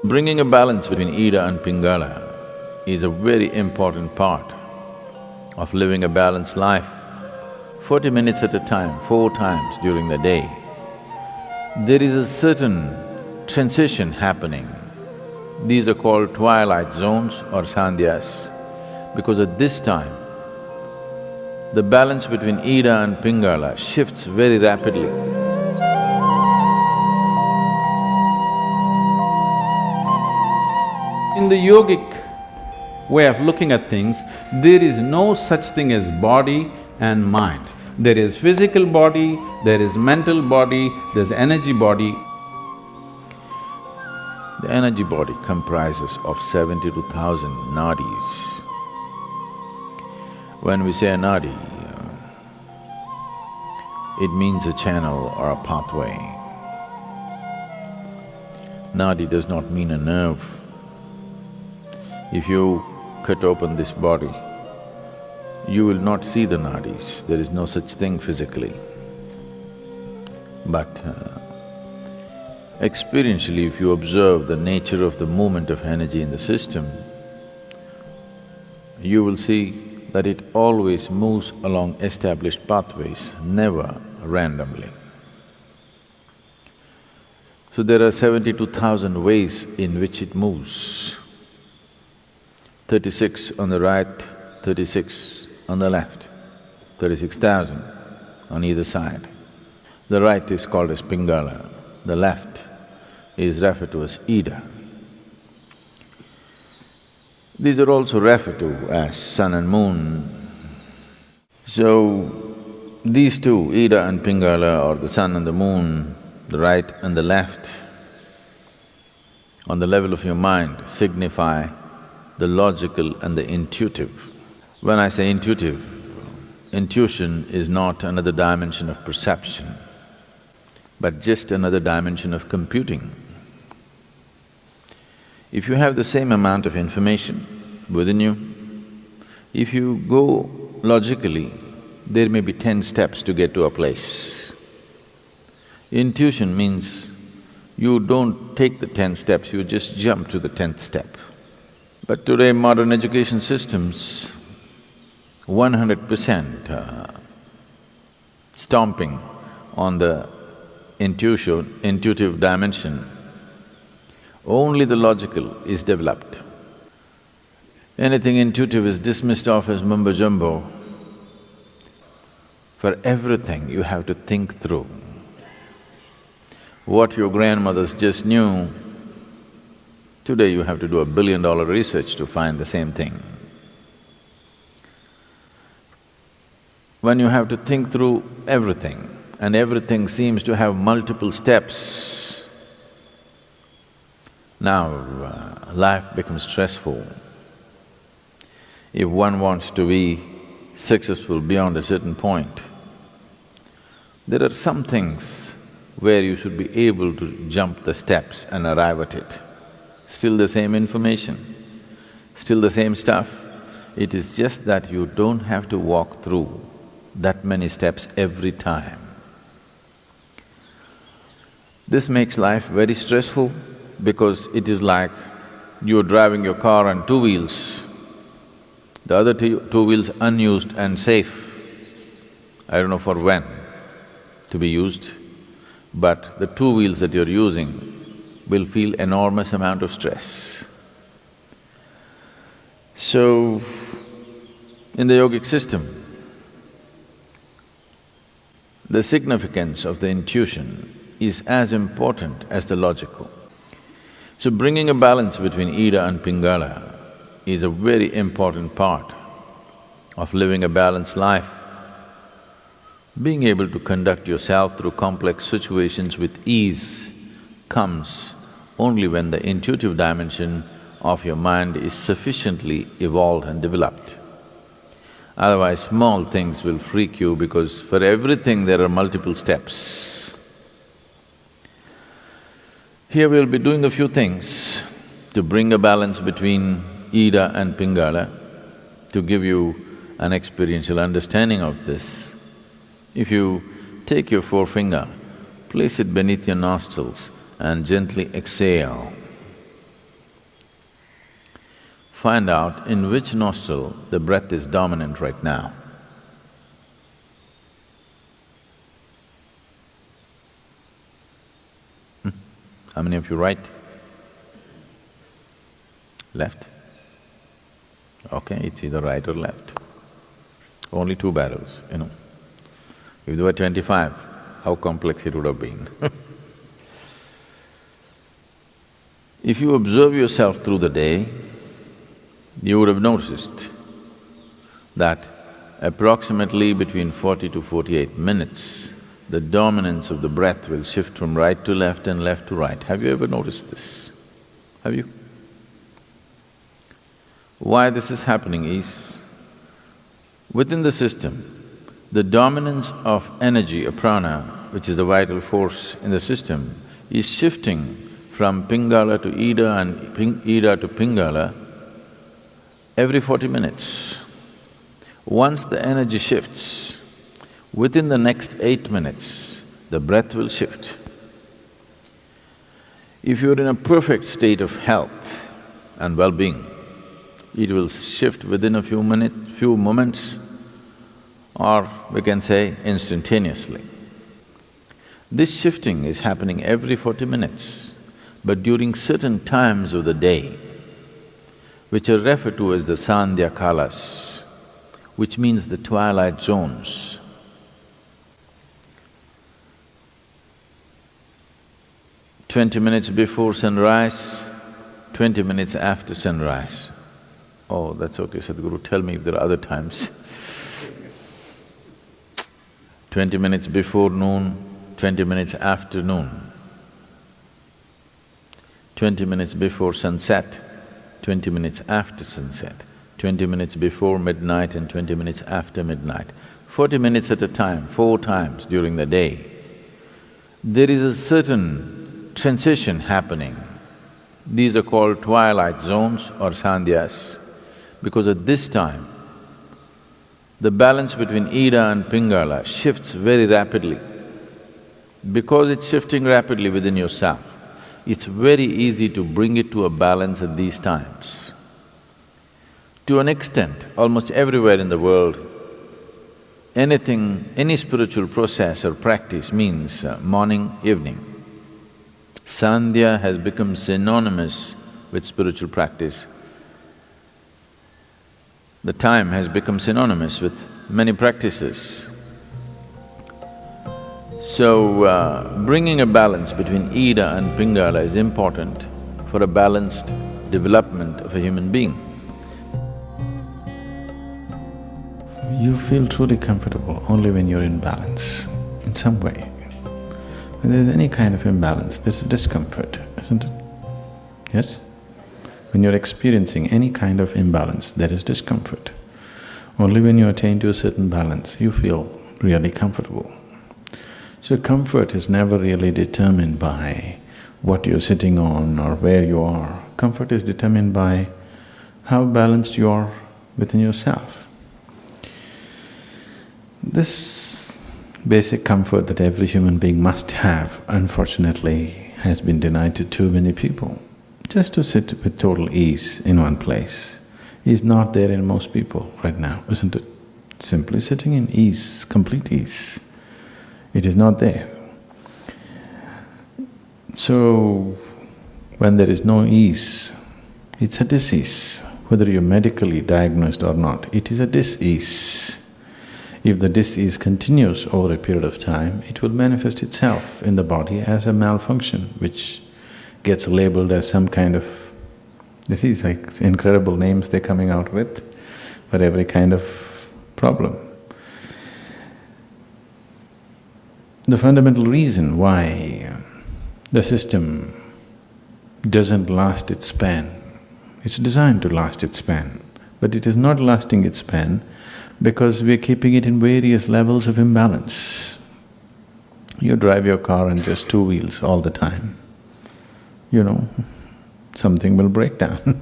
Bringing a balance between Ida and Pingala is a very important part of living a balanced life. 40 minutes at a time, 4 times during the day, there is a certain transition happening. These are called twilight zones or sandhyas, because at this time, the balance between Ida and Pingala shifts very rapidly. In the yogic way of looking at things, there is no such thing as body and mind. There is physical body, there is mental body, there's energy body. The energy body comprises of 72,000 nadis. When we say a nadi, it means a channel or a pathway. Nadi does not mean a nerve. If you cut open this body, you will not see the nadis, there is no such thing physically. But experientially, if you observe the nature of the movement of energy in the system, you will see that it always moves along established pathways, never randomly. So there are 72,000 ways in which it moves. 36 on the right, 36 on the left, 36,000 on either side. The right is called as Pingala, the left is referred to as Ida. These are also referred to as sun and moon. So, these two, Ida and Pingala, or the sun and the moon, the right and the left, on the level of your mind signify the logical and the intuitive. When I say intuitive, intuition is not another dimension of perception, but just another dimension of computing. If you have the same amount of information within you, if you go logically, there may be 10 steps to get to a place. Intuition means you don't take the 10 steps, you just jump to the 10th step. But today modern education systems, 100% stomping on the intuitive dimension, only the logical is developed. Anything intuitive is dismissed off as mumbo-jumbo. For everything you have to think through. What your grandmothers just knew, today you have to do $1 billion research to find the same thing. When you have to think through everything, and everything seems to have multiple steps, now life becomes stressful. If one wants to be successful beyond a certain point, there are some things where you should be able to jump the steps and arrive at it. Still the same information, still the same stuff. It is just that you don't have to walk through that many steps every time. This makes life very stressful because it is like you're driving your car on 2 wheels, the other two wheels unused and safe. I don't know for when to be used, but the 2 wheels that you're using will feel enormous amount of stress. So, in the yogic system, the significance of the intuition is as important as the logical. So bringing a balance between Ida and Pingala is a very important part of living a balanced life. Being able to conduct yourself through complex situations with ease comes only when the intuitive dimension of your mind is sufficiently evolved and developed. Otherwise, small things will freak you because for everything there are multiple steps. Here we'll be doing a few things to bring a balance between Ida and Pingala, to give you an experiential understanding of this. If you take your forefinger, place it beneath your nostrils and gently exhale. find out in which nostril the breath is dominant right now. How many of you right? Left? Okay, it's either right or left. Only two barrels, you know. If there were 25, how complex it would have been. If you observe yourself through the day, you would have noticed that approximately between 40 to 48 minutes, the dominance of the breath will shift from right to left and left to right. Have you ever noticed this? Have you? Why this is happening is, within the system, the dominance of energy, or prana, which is the vital force in the system, is shifting from Pingala to Ida and Ida to Pingala every 40 minutes. Once the energy shifts, within the next 8 minutes, the breath will shift. If you're in a perfect state of health and well-being, it will shift within a few moments, or we can say instantaneously. This shifting is happening every 40 minutes, but during certain times of the day, which are referred to as the Sandhya Kalas, which means the twilight zones. 20 minutes before sunrise, 20 minutes after sunrise. Oh, that's okay, Sadhguru, tell me if there are other times. 20 minutes before noon, 20 minutes after noon. 20 minutes before sunset, 20 minutes after sunset, 20 minutes before midnight and 20 minutes after midnight. 40 minutes at a time, 4 times during the day. There is a certain transition happening. These are called twilight zones or sandhyas, because at this time, the balance between Ida and Pingala shifts very rapidly. Because it's shifting rapidly within yourself, it's very easy to bring it to a balance at these times. To an extent, almost everywhere in the world, any spiritual process or practice means morning, evening. Sandhya has become synonymous with spiritual practice. The time has become synonymous with many practices. So, bringing a balance between Ida and Pingala is important for a balanced development of a human being. You feel truly comfortable only when you're in balance, in some way. When there's any kind of imbalance, there's a discomfort, isn't it? Yes? When you're experiencing any kind of imbalance, there is discomfort. Only when you attain to a certain balance, you feel really comfortable. So comfort is never really determined by what you're sitting on or where you are. Comfort is determined by how balanced you are within yourself. This basic comfort that every human being must have, unfortunately, has been denied to too many people. Just to sit with total ease in one place is not there in most people right now, isn't it? Simply sitting in ease, complete ease, it is not there. So, when there is no ease, it's a disease. Whether you're medically diagnosed or not, it is a dis-ease. If the dis-ease continues over a period of time, it will manifest itself in the body as a malfunction, which gets labeled as some kind of disease, like incredible names they're coming out with for every kind of problem. The fundamental reason why the system doesn't last its span, it's designed to last its span, but it is not lasting its span because we're keeping it in various levels of imbalance. You drive your car on just 2 wheels all the time, you know, something will break down.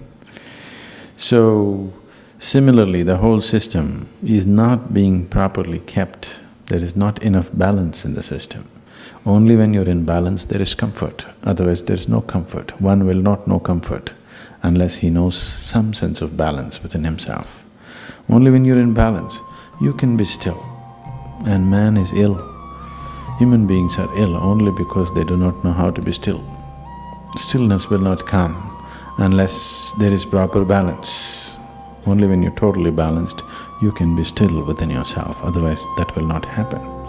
So, similarly, the whole system is not being properly kept. There is not enough balance in the system. Only when you're in balance there is comfort, otherwise there is no comfort. One will not know comfort unless he knows some sense of balance within himself. Only when you're in balance, you can be still. And man is ill. Human beings are ill only because they do not know how to be still. Stillness will not come unless there is proper balance. Only when you're totally balanced, you can be still within yourself, otherwise that will not happen.